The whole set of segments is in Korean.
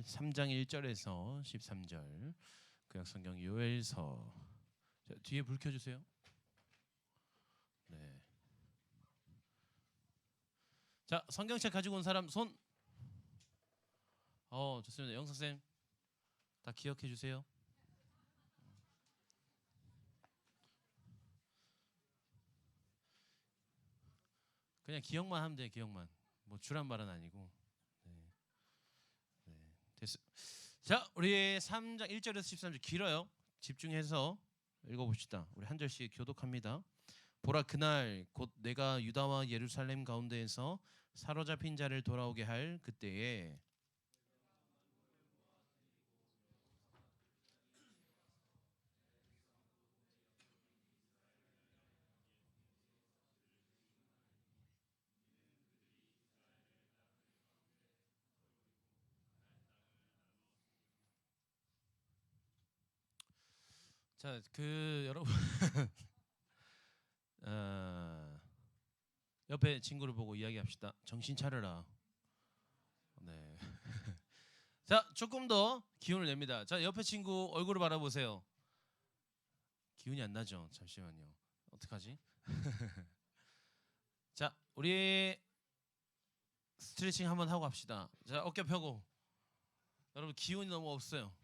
3장 1절에서 13절 구약성경 요엘서. 자, 뒤에 불 켜주세요. 네. 자, 성경책 가지고 온 사람 손. 좋습니다. 영석쌤 다 기억해 주세요. 그냥 기억만 하면 돼요. 기억만. 뭐 주란 말은 아니고. 네. 됐어. 자, 우리 3장 1절에서 13절 길어요. 집중해서 읽어봅시다. 우리 한 절씩 교독합니다. 보라, 그날 곧 내가 유다와 예루살렘 가운데에서 사로잡힌 자를 돌아오게 할 그때에 자, 여러분 옆에 친구를 보고 이야기합시다. 정신 차려라. 네. 자, 조금 더 기운을 냅니다. 자, 옆에 친구 얼굴을 바라보세요. 기운이 안 나죠? 잠시만요. 어떡하지? 자, 우리 스트레칭 한번 하고 갑시다. 자, 어깨 펴고. 여러분 기운이 너무 없어요.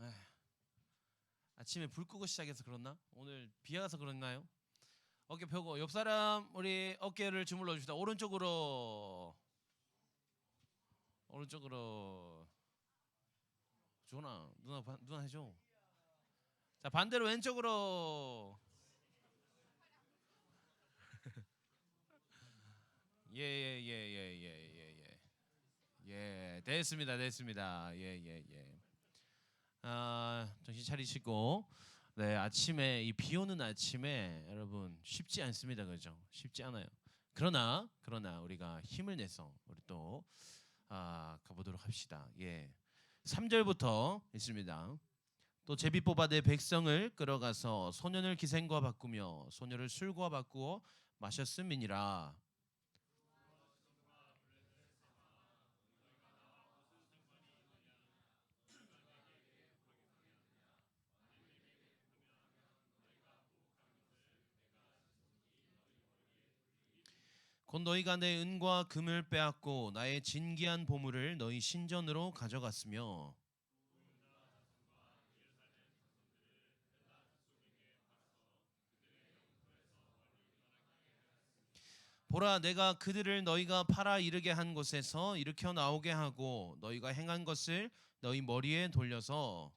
에휴. 아침에 불 끄고 시작해서 그렇나? 오늘 비가 와서 그런가요? 어깨 펴고 옆 사람 우리 어깨를 주물러 줍시다. 오른쪽으로. 주원아, 누나 해줘. 자, 반대로 왼쪽으로. 예, 됐습니다. 예. 정신 차리시고. 네, 아침에 이 비 오는 아침에 여러분 쉽지 않습니다. 그죠? 쉽지 않아요. 그러나 우리가 힘을 내서 우리 또 가보도록 합시다. 예. 3절부터 있습니다. 또 제비 뽑아 내 백성을 끌어가서 소년을 기생과 바꾸며 소녀를 술과 바꾸어 마셨음이니라. 곧 너희가 내 은과 금을 빼앗고 나의 진귀한 보물을 너희 신전으로 가져갔으며 보라, 내가 그들을 너희가 팔아 이르게 한 곳에서 일으켜 나오게 하고 너희가 행한 것을 너희 머리에 돌려서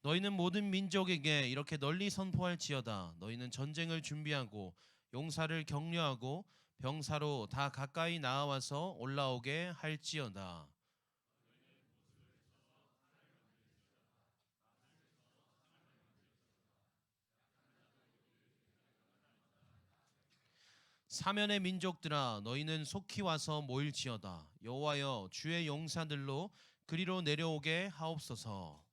너희는 모든 민족에게 이렇게 널리 선포할지어다. 너희는 전쟁을 준비하고 용사를 격려하고 병사로 다 가까이 나와서 올라오게 할지어다. 사면의 민족들아, 너희는 속히 와서 모일지어다. 여호와여, 주의 용사들로 그리로 내려오게 하옵소서.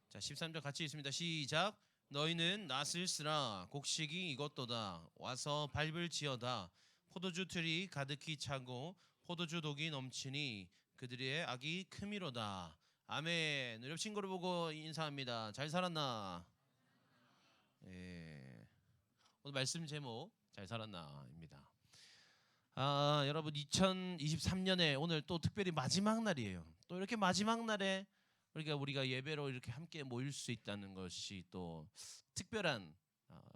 자, 13절 같이 있습니다. 시작. 너희는 낫을 쓰라. 곡식이 익었도다. 와서 밟을지어다. 포도주 틀이 가득히 차고 포도주 독이 넘치니 그들의 악이 크미로다. 아멘. 옆 친구를 보고 인사합니다. 잘 살았나? 예. 오늘 말씀 제목 잘 살았나입니다. 여러분 2023년에 오늘 또 특별히 마지막 날이에요. 또 이렇게 마지막 날에 우리가 예배로 이렇게 함께 모일 수 있다는 것이 또 특별한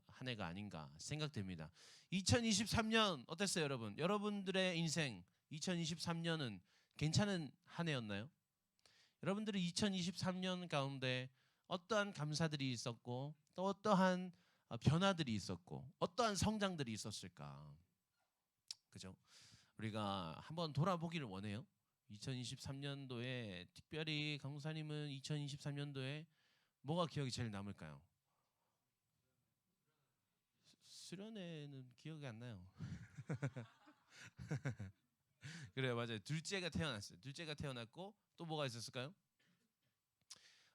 한 해가 아닌가 생각됩니다. 2023년 어땠어요, 여러분? 여러분들의 인생 2023년은 괜찮은 한 해였나요? 여러분들이 2023년 가운데 어떠한 감사들이 있었고 또 어떠한 변화들이 있었고 어떠한 성장들이 있었을까? 그죠? 우리가 한번 돌아보기를 원해요. 2023년도에 특별히 강사님은 2023년도에 뭐가 기억이 제일 남을까요? 수련회는 기억이 안 나요. 그래요, 맞아요. 둘째가 태어났어요. 둘째가 태어났고 또 뭐가 있었을까요?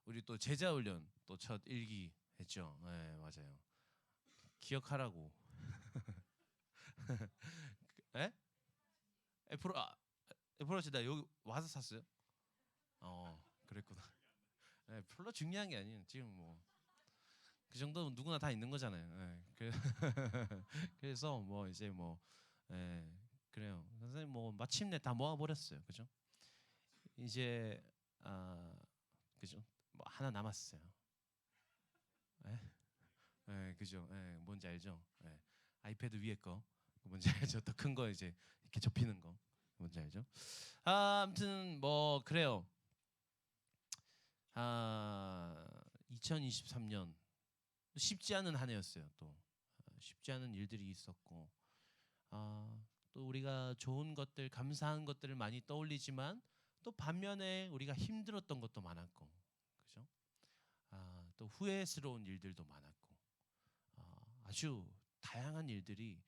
우리 또 제자 훈련 또 첫 일기 했죠. 네, 맞아요. 기억하라고. 에? 애플워치 나 여기 와서 샀어요. 그랬구나. 네, 별로 중요한 게 아니에요. 지금 뭐 그 정도는 누구나 다 있는 거잖아요. 네, 그래서 뭐 이제 뭐 그래요. 선생님 뭐 마침내 다 모아버렸어요. 그죠? 이제 그죠? 뭐 하나 남았어요. 예? 그죠? 뭔지 알죠? 아이패드 위에 거 뭔지 알죠? 더 큰 거 이제 이렇게 접히는 거 뭔지 알죠? 아무튼 뭐 그래요. 2023년 쉽지 않은 한 해였어요. 또 쉽지 않은 일들이 있었고 또 우리가 좋은 것들, 감사한 것들을 많이 떠올리지만 또 반면에 우리가 힘들었던 것도 많았고, 그죠? 또 후회스러운 일들도 많았고, 아주 다양한 일들이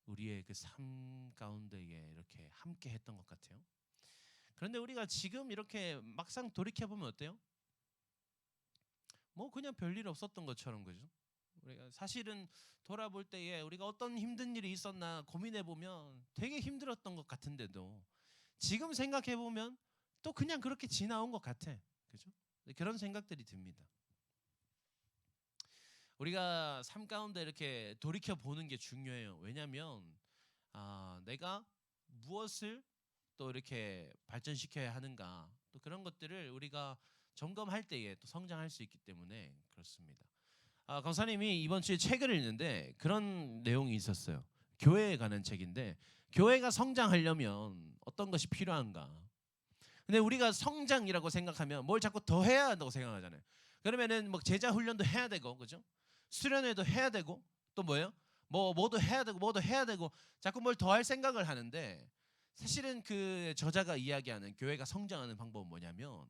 우리의 그 삶 가운데에 이렇게 함께 했던 것 같아요. 그런데 우리가 지금 이렇게 막상 돌이켜 보면 어때요? 뭐 그냥 별일 없었던 것처럼, 그죠? 우리가 사실은 돌아볼 때에 우리가 어떤 힘든 일이 있었나 고민해 보면 되게 힘들었던 것 같은데도 지금 생각해 보면 또 그냥 그렇게 지나온 것 같아, 그죠? 그런 생각들이 듭니다. 우리가 삶 가운데 이렇게 돌이켜 보는 게 중요해요. 왜냐하면 내가 무엇을 또 이렇게 발전시켜야 하는가, 또 그런 것들을 우리가 점검할 때에 또 성장할 수 있기 때문에 그렇습니다. 강사님이 이번 주에 책을 읽는데 그런 내용이 있었어요. 교회에 관한 책인데 교회가 성장하려면 어떤 것이 필요한가? 근데 우리가 성장이라고 생각하면 뭘 자꾸 더 해야 한다고 생각하잖아요. 그러면은 뭐 제자 훈련도 해야 되고, 그죠? 수련회도 해야 되고, 또 뭐예요? 뭐도 해야 되고, 뭐도 해야 되고, 자꾸 뭘 더 할 생각을 하는데 사실은 그 저자가 이야기하는 교회가 성장하는 방법은 뭐냐면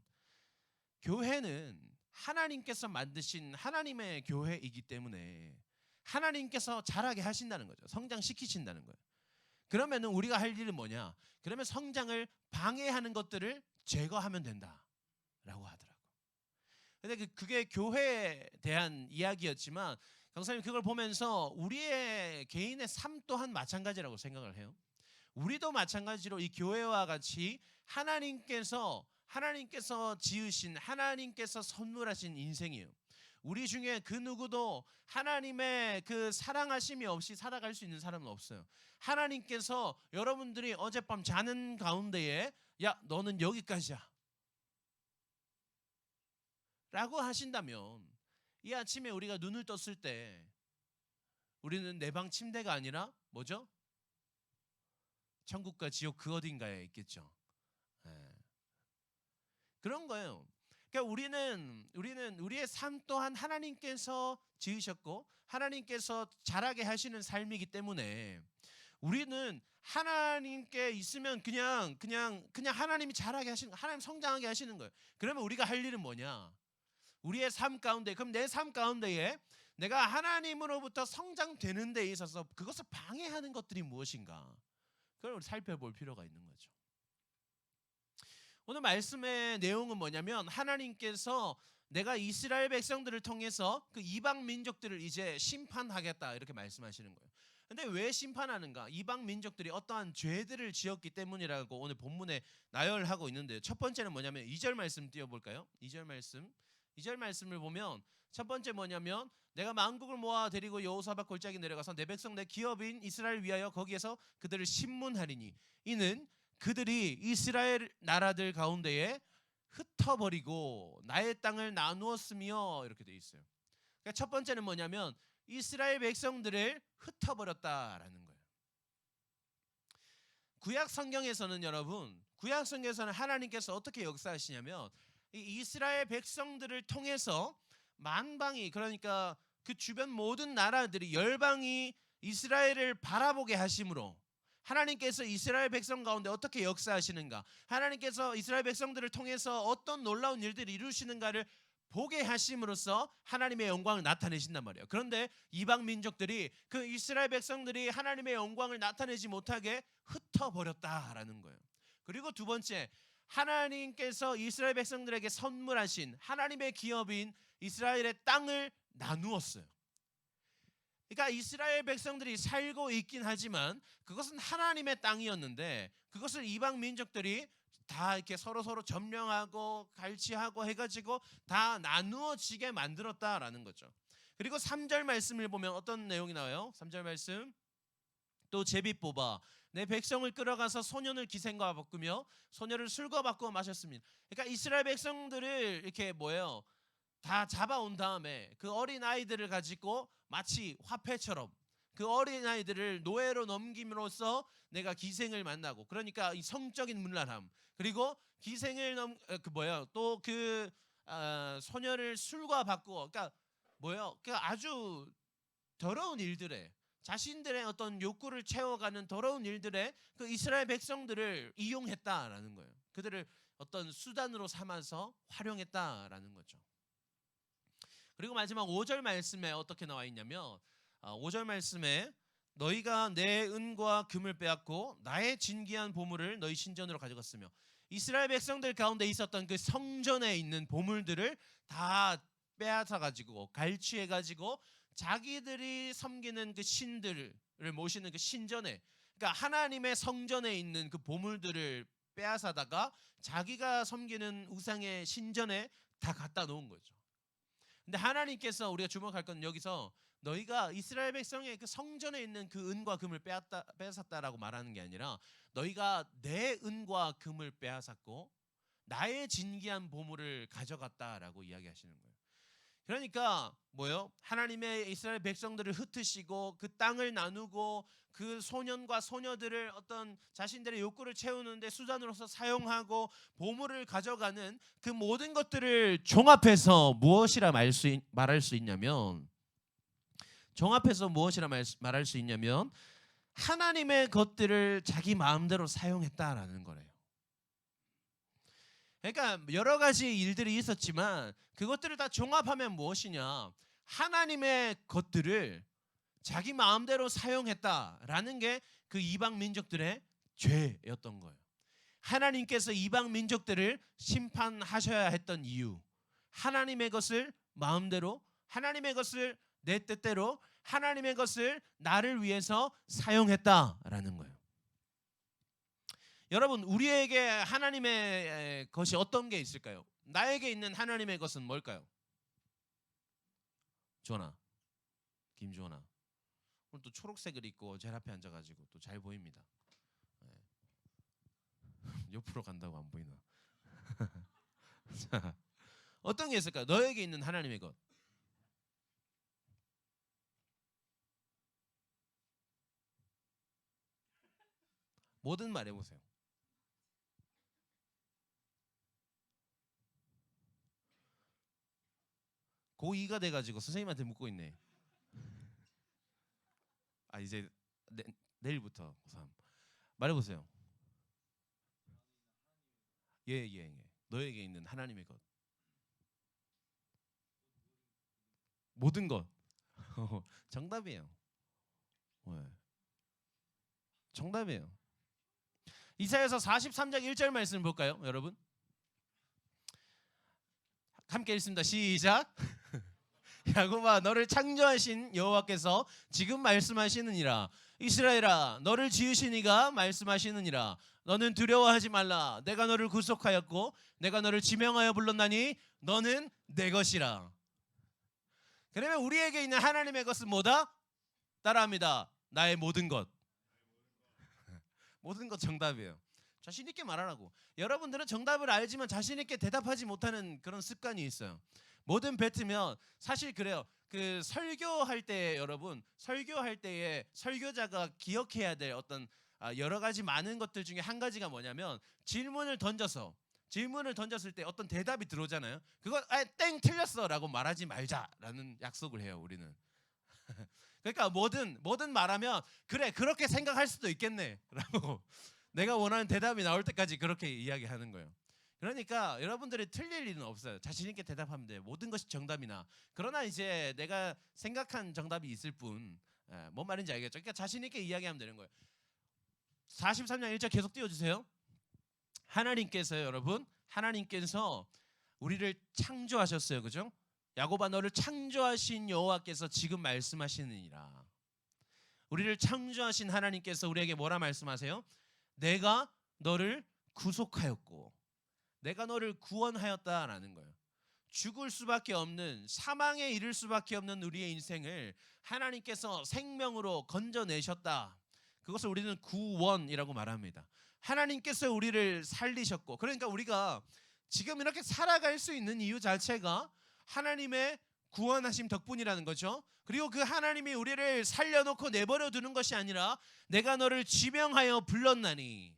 교회는 하나님께서 만드신 하나님의 교회이기 때문에 하나님께서 자라게 하신다는 거죠. 성장시키신다는 거예요. 그러면은 우리가 할 일은 뭐냐? 그러면 성장을 방해하는 것들을 제거하면 된다라고 하더라고. 근데 그게 교회에 대한 이야기였지만 강사님 그걸 보면서 우리의 개인의 삶 또한 마찬가지라고 생각을 해요. 우리도 마찬가지로 이 교회와 같이 하나님께서 지으신, 하나님께서 선물하신 인생이에요. 우리 중에 그 누구도 하나님의 그 사랑하심이 없이 살아갈 수 있는 사람은 없어요. 하나님께서 여러분들이 어젯밤 자는 가운데에 야 너는 여기까지야 라고 하신다면 이 아침에 우리가 눈을 떴을 때 우리는 내 방 침대가 아니라 뭐죠? 천국과 지옥 그 어딘가에 있겠죠. 그런 거예요. 그러니까 우리는 우리의 삶 또한 하나님께서 지으셨고 하나님께서 자라게 하시는 삶이기 때문에 우리는 하나님께 있으면 그냥 하나님이 자라게 하시는, 하나님 성장하게 하시는 거예요. 그러면 우리가 할 일은 뭐냐? 우리의 삶 가운데, 그럼 내 삶 가운데에 내가 하나님으로부터 성장되는 데 있어서 그것을 방해하는 것들이 무엇인가? 그걸 살펴볼 필요가 있는 거죠. 오늘 말씀의 내용은 뭐냐면 하나님께서 내가 이스라엘 백성들을 통해서 그 이방 민족들을 이제 심판하겠다 이렇게 말씀하시는 거예요. 근데 왜 심판하는가? 이방 민족들이 어떠한 죄들을 지었기 때문이라고 오늘 본문에 나열하고 있는데요. 첫 번째는 뭐냐면 2절 말씀 띄워볼까요? 2절 말씀을 보면 첫 번째 뭐냐면 내가 만국을 모아 데리고 여호사밧 골짜기 내려가서 내 백성 내 기업인 이스라엘 위하여 거기에서 그들을 심문하리니 이는 그들이 이스라엘 나라들 가운데에 흩어버리고 나의 땅을 나누었으며 이렇게 돼 있어요. 그러니까 첫 번째는 뭐냐면 이스라엘 백성들을 흩어버렸다라는 거예요. 구약 성경에서는 여러분, 구약 성경에서는 하나님께서 어떻게 역사하시냐면 이 이스라엘 백성들을 통해서 만방이, 그러니까 그 주변 모든 나라들이 열방이 이스라엘을 바라보게 하심으로 하나님께서 이스라엘 백성 가운데 어떻게 역사하시는가, 하나님께서 이스라엘 백성들을 통해서 어떤 놀라운 일들을 이루시는가를 보게 하심으로써 하나님의 영광을 나타내신단 말이에요. 그런데 이방 민족들이 그 이스라엘 백성들이 하나님의 영광을 나타내지 못하게 흩어버렸다라는 거예요. 그리고 두 번째, 하나님께서 이스라엘 백성들에게 선물하신 하나님의 기업인 이스라엘의 땅을 나누었어요. 그러니까 이스라엘 백성들이 살고 있긴 하지만 그것은 하나님의 땅이었는데 그것을 이방 민족들이 다 이렇게 서로 점령하고 갈취하고 해가지고 다 나누어지게 만들었다라는 거죠. 그리고 3절 말씀을 보면 어떤 내용이 나와요? 3절 말씀, 또 제비 뽑아 내 백성을 끌어가서 소년을 기생과 바꾸며 소녀를 술과 바꾸어 마셨습니다. 그러니까 이스라엘 백성들을 이렇게 다 잡아온 다음에 그 어린 아이들을 가지고 마치 화폐처럼 그 어린 아이들을 노예로 넘김으로써 내가 기생을 만나고, 그러니까 이 성적인 문란함, 그리고 기생을 또 그 소녀를 술과 바꾸어, 그러니까 아주 더러운 일들에 자신들의 어떤 욕구를 채워가는 더러운 일들에 그 이스라엘 백성들을 이용했다라는 거예요. 그들을 어떤 수단으로 삼아서 활용했다라는 거죠. 그리고 마지막 5절 말씀에 어떻게 나와 있냐면 5절 말씀에 너희가 내 은과 금을 빼앗고 나의 진귀한 보물을 너희 신전으로 가져갔으며, 이스라엘 백성들 가운데 있었던 그 성전에 있는 보물들을 다 빼앗아 가지고 갈취해 가지고 자기들이 섬기는 그 신들을 모시는 그 신전에, 그러니까 하나님의 성전에 있는 그 보물들을 빼앗아다가 자기가 섬기는 우상의 신전에 다 갖다 놓은 거죠. 근데 하나님께서 우리가 주목할 건 여기서 너희가 이스라엘 백성의 그 성전에 있는 그 은과 금을 빼앗았다라고 말하는 게 아니라 너희가 내 은과 금을 빼앗았고 나의 진귀한 보물을 가져갔다라고 이야기하시는 거예요. 그러니까 하나님의 이스라엘 백성들을 흩으시고 그 땅을 나누고 그 소년과 소녀들을 어떤 자신들의 욕구를 채우는데 수단으로서 사용하고 보물을 가져가는 그 모든 것들을 종합해서 무엇이라 말할 수 있냐면, 하나님의 것들을 자기 마음대로 사용했다라는 거래요. 그러니까 여러 가지 일들이 있었지만 그것들을 다 종합하면 무엇이냐, 하나님의 것들을 자기 마음대로 사용했다라는 게 그 이방 민족들의 죄였던 거예요. 하나님께서 이방 민족들을 심판하셔야 했던 이유, 하나님의 것을 마음대로, 하나님의 것을 내 뜻대로, 하나님의 것을 나를 위해서 사용했다라는 거예요. 여러분, 우리에게 하나님의 것이 어떤 게 있을까요? 나에게 있는 하나님의 것은 뭘까요? 김주원아 오늘 또 초록색을 입고 제일 앞에 앉아가지고 또 잘 보입니다. 옆으로 간다고 안 보이나? 자, 어떤 게 있을까요? 너에게 있는 하나님의 것. 뭐든 말해보세요. 고2가 돼가지고 선생님한테 묻고 있네. 이제 내일부터 고3 말해보세요. 예. 너에게 있는 하나님의 것. 모든 것. 정답이에요. 정답이에요. 이사야서 43장 1절 말씀 볼까요, 여러분? 함께 읽습니다. 시작. 야곱아, 너를 창조하신 여호와께서 지금 말씀하시느니라. 이스라엘아, 너를 지으신 이가 말씀하시느니라. 너는 두려워하지 말라. 내가 너를 구속하였고 내가 너를 지명하여 불렀나니 너는 내 것이라. 그러면 우리에게 있는 하나님의 것은 뭐다? 따라합니다. 나의 모든 것. 모든 것 정답이에요. 자신 있게 말하라고. 여러분들은 정답을 알지만 자신 있게 대답하지 못하는 그런 습관이 있어요. 뭐든 뱉으면, 사실 그래요. 그 설교할 때 여러분, 설교할 때에 설교자가 기억해야 될 어떤 여러 가지 많은 것들 중에 한 가지가 뭐냐면, 질문을 던졌을 때 어떤 대답이 들어오잖아요. 그거 땡 틀렸어라고 말하지 말자라는 약속을 해요, 우리는. 그러니까 뭐든 말하면 그래 그렇게 생각할 수도 있겠네라고 내가 원하는 대답이 나올 때까지 그렇게 이야기하는 거예요. 그러니까 여러분들이 틀릴 일은 없어요. 자신 있게 대답하면 돼요. 모든 것이 정답이나. 그러나 이제 내가 생각한 정답이 있을 뿐. 뭔 말인지 알겠죠? 그러니까 자신 있게 이야기하면 되는 거예요. 43장 1절 계속 띄워주세요. 하나님께서요, 여러분, 하나님께서 우리를 창조하셨어요, 그죠? 야곱아, 너를 창조하신 여호와께서 지금 말씀하시느니라. 우리를 창조하신 하나님께서 우리에게 뭐라 말씀하세요? 내가 너를 구속하였고 내가 너를 구원하였다라는 거예요. 죽을 수밖에 없는, 사망에 이를 수밖에 없는 우리의 인생을 하나님께서 생명으로 건져내셨다. 그것을 우리는 구원이라고 말합니다. 하나님께서 우리를 살리셨고, 그러니까 우리가 지금 이렇게 살아갈 수 있는 이유 자체가 하나님의 구원하심 덕분이라는 거죠. 그리고 그 하나님이 우리를 살려놓고 내버려 두는 것이 아니라 내가 너를 지명하여 불렀나니.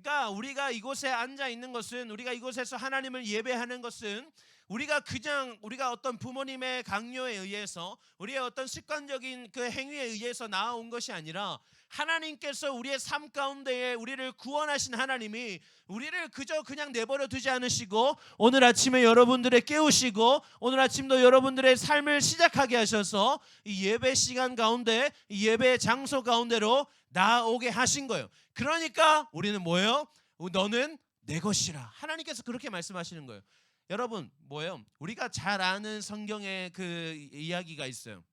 그러니까 우리가 이곳에 앉아 있는 것은, 우리가 이곳에서 하나님을 예배하는 것은 우리가 그냥 우리가 어떤 부모님의 강요에 의해서, 우리의 어떤 습관적인 그 행위에 의해서 나아온 것이 아니라 하나님께서 우리의 삶 가운데에 우리를 구원하신 하나님이 우리를 그저 그냥 내버려 두지 않으시고 오늘 아침에 여러분들을 깨우시고 오늘 아침도 여러분들의 삶을 시작하게 하셔서 이 예배 시간 가운데, 이 예배 장소 가운데로 나오게 하신 거예요. 그러니까 우리는 뭐예요? 너는 내 것이라. 하나님께서 그렇게 말씀하시는 거예요. 여러분, 뭐예요? 우리가 잘 아는 성경의 그 이야기가 있어요.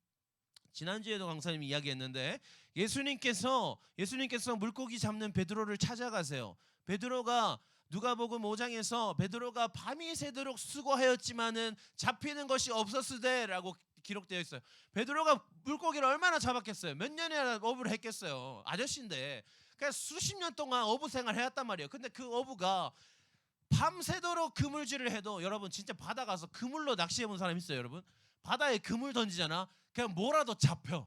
지난주에도 강사님이 이야기했는데 예수님께서 물고기 잡는 베드로를 찾아가세요. 베드로가 누가복음 5장에서 베드로가 밤이 새도록 수고하였지만은 잡히는 것이 없었으되라고 기록되어 있어요. 베드로가 물고기를 얼마나 잡았겠어요? 몇 년이나 어부를 했겠어요. 아저씨인데. 그러니까 수십 년 동안 어부 생활을 해왔단 말이에요. 근데 그 어부가 밤새도록 그물질을 해도, 여러분 진짜 바다 가서 그물로 낚시해 본 사람 있어요, 여러분? 바다에 그물 던지잖아. 그냥 뭐라도 잡혀.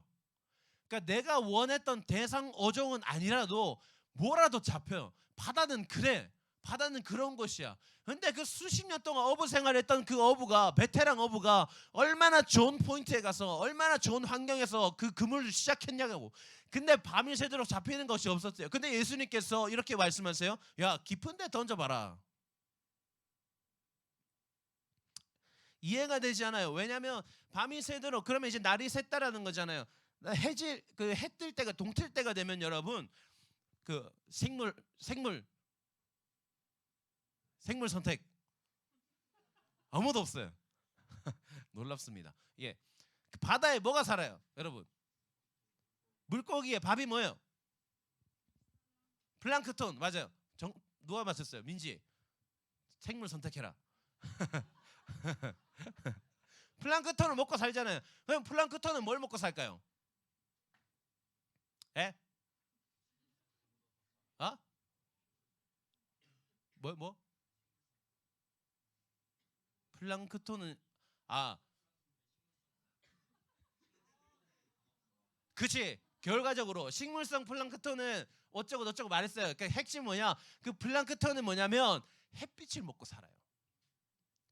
그러니까 내가 원했던 대상 어종은 아니라도 뭐라도 잡혀요. 바다는 그래. 바다는 그런 곳이야. 근데 그 수십 년 동안 어부 생활했던 그 어부가, 베테랑 어부가 얼마나 좋은 포인트에 가서 얼마나 좋은 환경에서 그 그물을 시작했냐고. 근데 밤이 새도록 잡히는 것이 없었어요. 근데 예수님께서 이렇게 말씀하세요. 야, 깊은 데 던져봐라. 이해가 되지 않아요. 왜냐하면 밤이 새도록, 그러면 이제 날이 샜다라는 거잖아요. 그 해 뜰 때가, 동틀 때가 되면 여러분 그 생물 선택 아무도 없어요. 놀랍습니다. 예, 그 바다에 뭐가 살아요, 여러분? 물고기의 밥이 뭐예요? 플랑크톤. 맞아요. 누가 맞췄어요? 민지. 생물 선택해라. 플랑크톤을 먹고 살잖아요. 그럼 플랑크톤은 뭘 먹고 살까요? 에? 어? 뭐? 플랑크톤은 그치. 결과적으로 식물성 플랑크톤은 어쩌고 저쩌고 말했어요. 그러니까 핵심 뭐냐? 그 플랑크톤은 뭐냐면 햇빛을 먹고 살아요.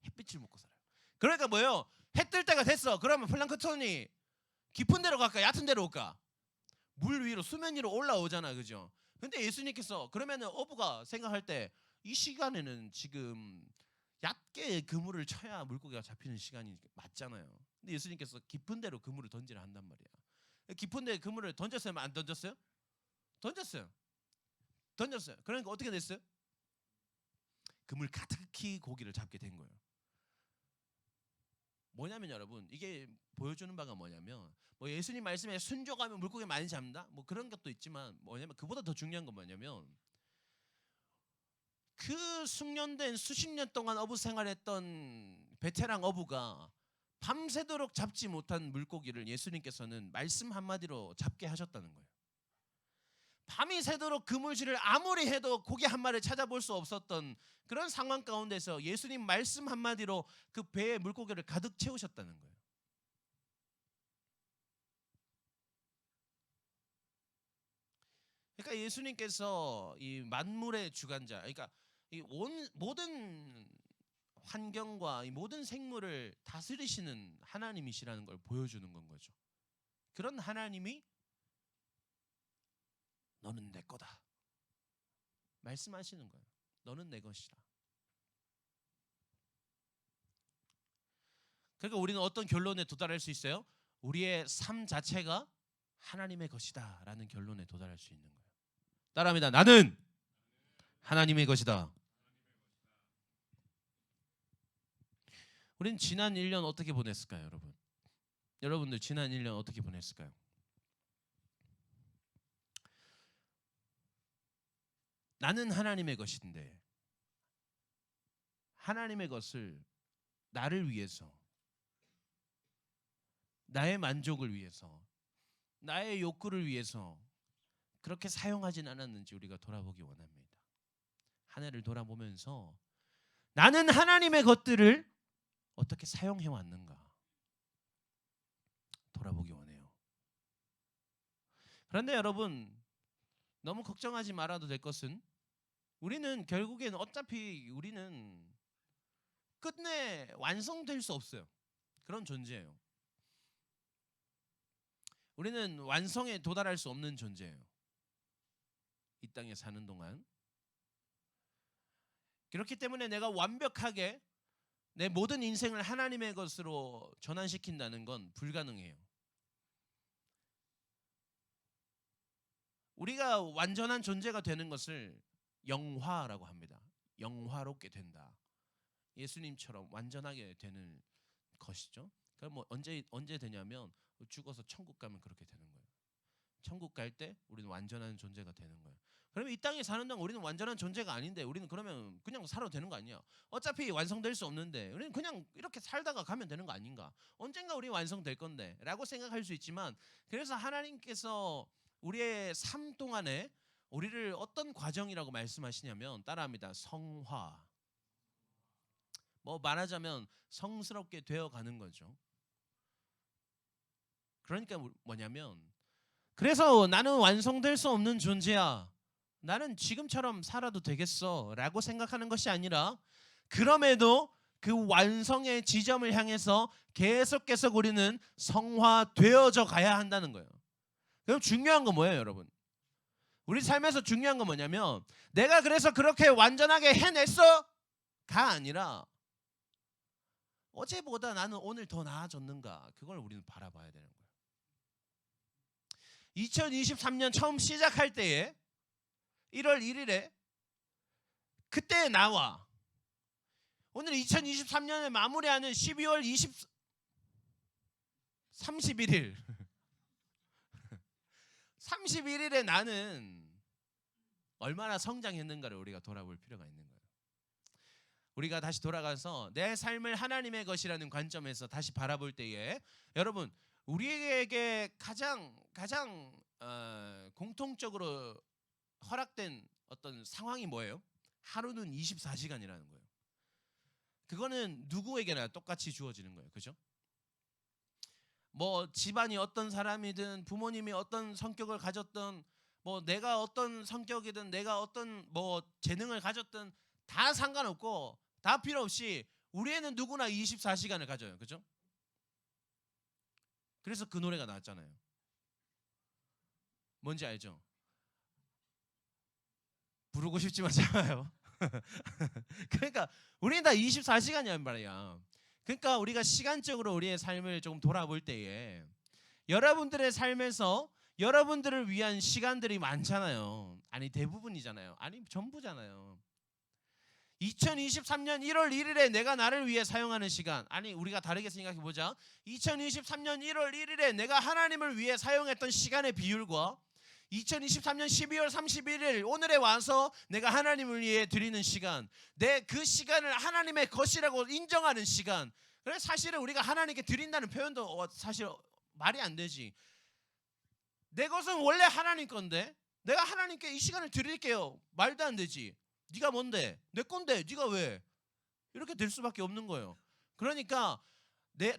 햇빛을 먹고 살아요. 그러니까 뭐예요? 해 뜰 때가 됐어. 그러면 플랑크톤이 깊은 데로 갈까, 얕은 데로 올까? 물 위로, 수면 위로 올라오잖아, 그죠? 근데 예수님께서, 그러면은 어부가 생각할 때 이 시간에는 지금 얕게 그물을 쳐야 물고기가 잡히는 시간이 맞잖아요. 근데 예수님께서 깊은 데로 그물을 던지라 한단 말이야. 깊은 데 그물을 던졌어요, 안 던졌어요? 던졌어요. 그러니까 어떻게 됐어요? 그물 가득히 고기를 잡게 된 거예요. 뭐냐면 여러분, 이게 보여주는 바가 뭐냐면, 뭐 예수님 말씀에 순종하면 물고기 많이 잡는다, 뭐 그런 것도 있지만, 뭐냐면 그보다 더 중요한 건 뭐냐면, 그 숙련된 수십 년 동안 어부 생활했던 베테랑 어부가 밤새도록 잡지 못한 물고기를 예수님께서는 말씀 한마디로 잡게 하셨다는 거예요. 밤이 새도록 그물질을 아무리 해도 고기 한 마리 찾아볼 수 없었던 그런 상황 가운데서 예수님 말씀 한마디로 그 배에 물고기를 가득 채우셨다는 거예요. 그러니까 예수님께서 이 만물의 주관자, 그러니까 이 모든 환경과 이 모든 생물을 다스리시는 하나님이시라는 걸 보여주는 건 거죠. 그런 하나님이 너는 내 거다 말씀하시는 거예요. 너는 내 것이다. 그러니까 우리는 어떤 결론에 도달할 수 있어요? 우리의 삶 자체가 하나님의 것이다 라는 결론에 도달할 수 있는 거예요. 따라합니다. 나는 하나님의 것이다. 우리는 지난 1년 어떻게 보냈을까요, 여러분? 여러분들 지난 1년 어떻게 보냈을까요? 나는 하나님의 것인데 하나님의 것을 나를 위해서, 나의 만족을 위해서, 나의 욕구를 위해서 그렇게 사용하진 않았는지 우리가 돌아보기 원합니다. 한 해를 돌아보면서 나는 하나님의 것들을 어떻게 사용해 왔는가 돌아보기 원해요. 그런데 여러분, 너무 걱정하지 말아도 될 것은 우리는 결국엔 어차피 우리는 끝내 완성될 수 없어요. 그런 존재예요. 우리는 완성에 도달할 수 없는 존재예요. 이 땅에 사는 동안. 그렇기 때문에 내가 완벽하게 내 모든 인생을 하나님의 것으로 전환시킨다는 건 불가능해요. 우리가 완전한 존재가 되는 것을 영화라고 합니다. 영화롭게 된다. 예수님처럼 완전하게 되는 것이죠. 그럼 뭐 언제 되냐면 죽어서 천국 가면 그렇게 되는 거예요. 천국 갈 때 우리는 완전한 존재가 되는 거예요. 그러면 이 땅에 사는 동안 우리는 완전한 존재가 아닌데 우리는 그러면 그냥 살아도 되는 거 아니야? 어차피 완성될 수 없는데 우리는 그냥 이렇게 살다가 가면 되는 거 아닌가? 언젠가 우리 완성될 건데 라고 생각할 수 있지만, 그래서 하나님께서 우리의 삶 동안에 우리를 어떤 과정이라고 말씀하시냐면, 따라합니다. 성화. 뭐 말하자면 성스럽게 되어가는 거죠. 그러니까 뭐냐면, 그래서 나는 완성될 수 없는 존재야, 나는 지금처럼 살아도 되겠어 라고 생각하는 것이 아니라, 그럼에도 그 완성의 지점을 향해서 계속 우리는 성화되어져 가야 한다는 거예요. 그럼 중요한 건 뭐예요, 여러분? 우리 삶에서 중요한 건 뭐냐면, 내가 그래서 그렇게 완전하게 해냈어? 가 아니라 어제보다 나는 오늘 더 나아졌는가, 그걸 우리는 바라봐야 되는 거예요. 2023년 처음 시작할 때에 1월 1일에 그때 나와 오늘 2023년을 마무리하는 12월 31일 31일에 나는 얼마나 성장했는가를 우리가 돌아볼 필요가 있는 거예요. 우리가 다시 돌아가서 내 삶을 하나님의 것이라는 관점에서 다시 바라볼 때에, 여러분, 우리에게 가장 공통적으로 허락된 어떤 상황이 뭐예요? 하루는 24시간이라는 거예요. 그거는 누구에게나 똑같이 주어지는 거예요. 그죠? 뭐 집안이 어떤 사람이든, 부모님이 어떤 성격을 가졌든, 뭐 내가 어떤 성격이든, 내가 어떤 뭐 재능을 가졌든 다 상관없고, 다 필요 없이 우리에는 누구나 24시간을 가져요. 그죠? 그래서 그 노래가 나왔잖아요. 뭔지 알죠? 부르고 싶지만 참아요. 그러니까 우리는 다 24시간이란 말이야. 그러니까 우리가 시간적으로 우리의 삶을 조금 돌아볼 때에, 여러분들의 삶에서 여러분들을 위한 시간들이 많잖아요. 아니 대부분이잖아요. 아니 전부잖아요. 2023년 1월 1일에 내가 나를 위해 사용하는 시간, 아니 우리가 다르게 생각해보자. 2023년 1월 1일에 내가 하나님을 위해 사용했던 시간의 비율과 2023년 12월 31일 오늘에 와서 내가 하나님을 위해 드리는 시간, 내 그 시간을 하나님의 것이라고 인정하는 시간. 그래서 사실은 우리가 하나님께 드린다는 표현도 사실 말이 안 되지. 내 것은 원래 하나님 건데 내가 하나님께 이 시간을 드릴게요, 말도 안 되지. 네가 뭔데? 내 건데 네가 왜? 이렇게 될 수밖에 없는 거예요. 그러니까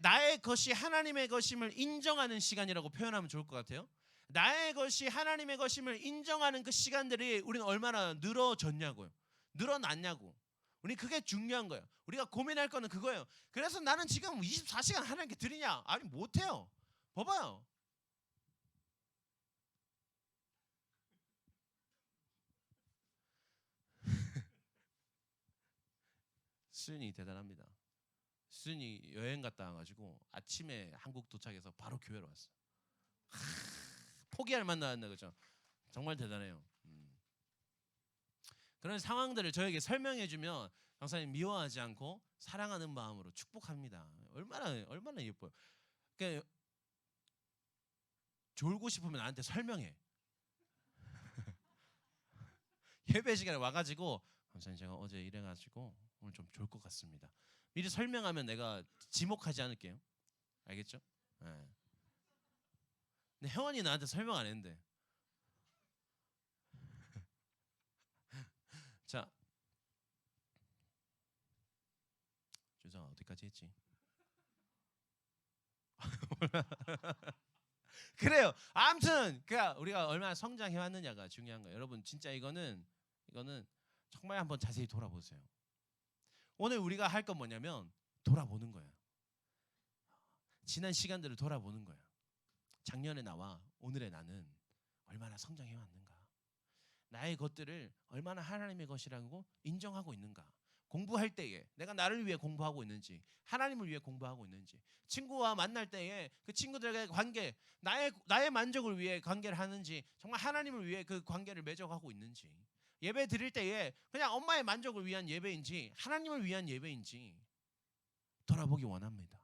나의 것이 하나님의 것임을 인정하는 시간이라고 표현하면 좋을 것 같아요. 나의 것이 하나님의 것임을 인정하는 그 시간들이 우리는 얼마나 늘어졌냐고요. 늘어났냐고. 우리 그게 중요한 거예요. 우리가 고민할 거는 그거예요. 그래서 나는 지금 24시간 하나님께 드리냐? 아니 못해요. 봐봐요. 수준이 대단합니다. 수준이 여행 갔다 와가지고 아침에 한국 도착해서 바로 교회로 왔어. 포기할 만 나왔네, 그죠? 정말 대단해요. 그런 상황들을 저에게 설명해주면 강사님 미워하지 않고 사랑하는 마음으로 축복합니다. 얼마나 예뻐요. 그러니까 졸고 싶으면 나한테 설명해. 예배 시간에 와가지고 강사님 제가 어제 이래가지고 오늘 좀 졸 것 같습니다. 미리 설명하면 내가 지목하지 않을게요. 알겠죠? 네. 근데 혜원이 나한테 설명 안 했는데. 자, 준성아 어디까지 했지? 그래요. 아무튼 우리가 얼마나 성장해 왔느냐가 중요한 거예요. 여러분 진짜 이거는 정말 한번 자세히 돌아보세요. 오늘 우리가 할 건 뭐냐면 돌아보는 거예요. 지난 시간들을 돌아보는 거예요. 작년의 나와 오늘의 나는 얼마나 성장해 왔는가. 나의 것들을 얼마나 하나님의 것이라고 인정하고 있는가. 공부할 때에 내가 나를 위해 공부하고 있는지, 하나님을 위해 공부하고 있는지, 친구와 만날 때에 그 친구들과의 관계, 나의 만족을 위해 관계를 하는지, 정말 하나님을 위해 그 관계를 맺어가고 있는지, 예배 드릴 때에 그냥 엄마의 만족을 위한 예배인지 하나님을 위한 예배인지 돌아보기 원합니다.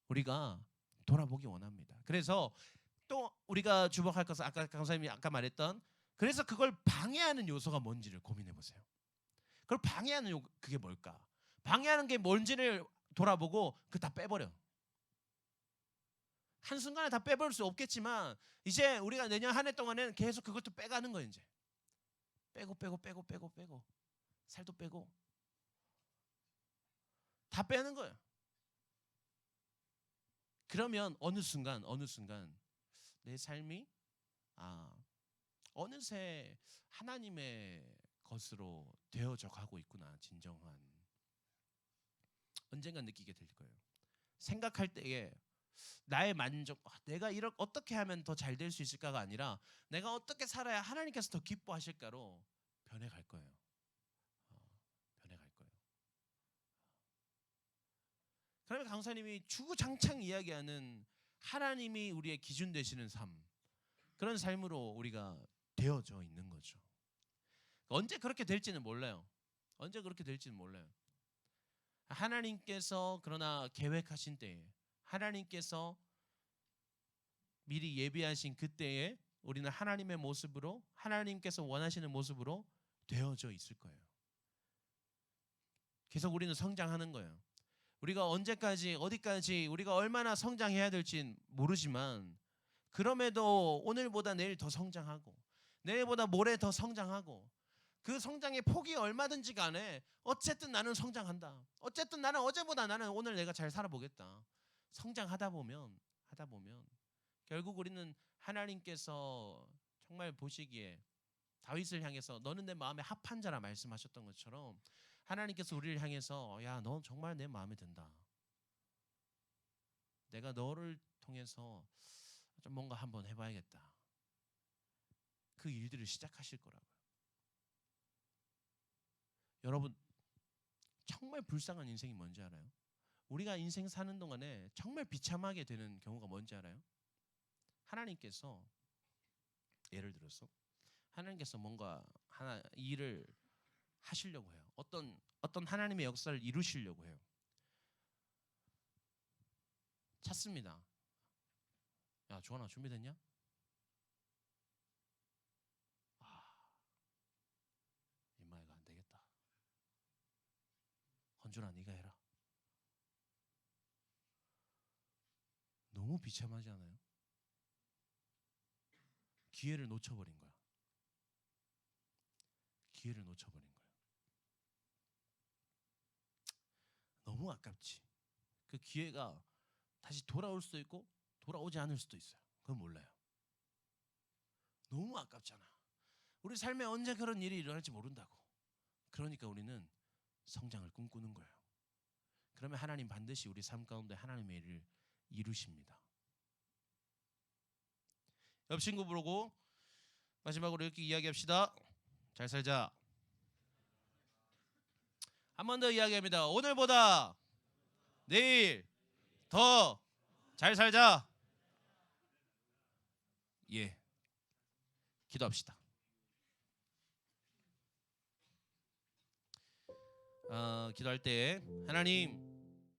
우리가 돌아보기 원합니다. 그래서 또 우리가 주목할 것은 아까 강사님이 말했던, 그래서 그걸 방해하는 요소가 뭔지를 고민해 보세요. 그걸 방해하는 그게 뭘까? 방해하는 게 뭔지를 돌아보고 그 다 빼버려. 한순간에 다 빼버릴 수 없겠지만 이제 우리가 내년 한 해 동안은 계속 그것도 빼가는 거예요. 이제 빼고 살도 빼고 다 빼는 거예요. 그러면 어느 순간 내 삶이 어느새 하나님의 것으로 되어져 가고 있구나. 진정한 언젠가 느끼게 될 거예요. 생각할 때에 나의 만족, 내가 어떻게 하면 더 잘 될 수 있을까가 아니라 내가 어떻게 살아야 하나님께서 더 기뻐하실까로 변해갈 거예요. 변해갈 거예요. 그러면 강사님이 주구장창 이야기하는 하나님이 우리의 기준 되시는 삶, 그런 삶으로 우리가 되어져 있는 거죠. 언제 그렇게 될지는 몰라요. 하나님께서 그러나 계획하신 때에, 하나님께서 미리 예비하신 그때에 우리는 하나님의 모습으로, 하나님께서 원하시는 모습으로 되어져 있을 거예요. 계속 우리는 성장하는 거예요. 우리가 언제까지 어디까지 우리가 얼마나 성장해야 될지 모르지만, 그럼에도 오늘보다 내일 더 성장하고 내일보다 모레 더 성장하고, 그 성장의 폭이 얼마든지 간에 어쨌든 나는 성장한다. 어쨌든 나는 어제보다 나는 오늘 내가 잘 살아보겠다. 성장하다 보면 결국 우리는 하나님께서 정말 보시기에 다윗을 향해서 너는 내 마음에 합한 자라 말씀하셨던 것처럼, 하나님께서 우리를 향해서 야, 너 정말 내 마음에 든다. 내가 너를 통해서 좀 뭔가 한번 해봐야겠다. 그 일들을 시작하실 거라고요. 여러분 정말 불쌍한 인생이 뭔지 알아요? 우리가 인생 사는 동안에 정말 비참하게 되는 경우가 뭔지 알아요? 하나님께서 예를 들어서 하나님께서 뭔가 하나 일을 하시려고 해요. 어떤 하나님의 역사를 이루시려고 해요. 찾습니다. 야, 조원아 준비됐냐? 임마이가 안 되겠다. 헌준아 네가 해라. 너무 비참하지 않아요? 기회를 놓쳐버린 거야. 너무 아깝지. 그 기회가 다시 돌아올 수도 있고 돌아오지 않을 수도 있어요. 그건 몰라요. 너무 아깝잖아. 우리 삶에 언제 그런 일이 일어날지 모른다고. 그러니까 우리는 성장을 꿈꾸는 거예요. 그러면 하나님 반드시 우리 삶 가운데 하나님의 일을 이루십니다. 옆 친구 부르고 마지막으로 이렇게 이야기합시다. 잘 살자. 한 번 더 이야기합니다. 오늘보다 내일 더 잘 살자. 예, 기도합시다. 기도할 때 하나님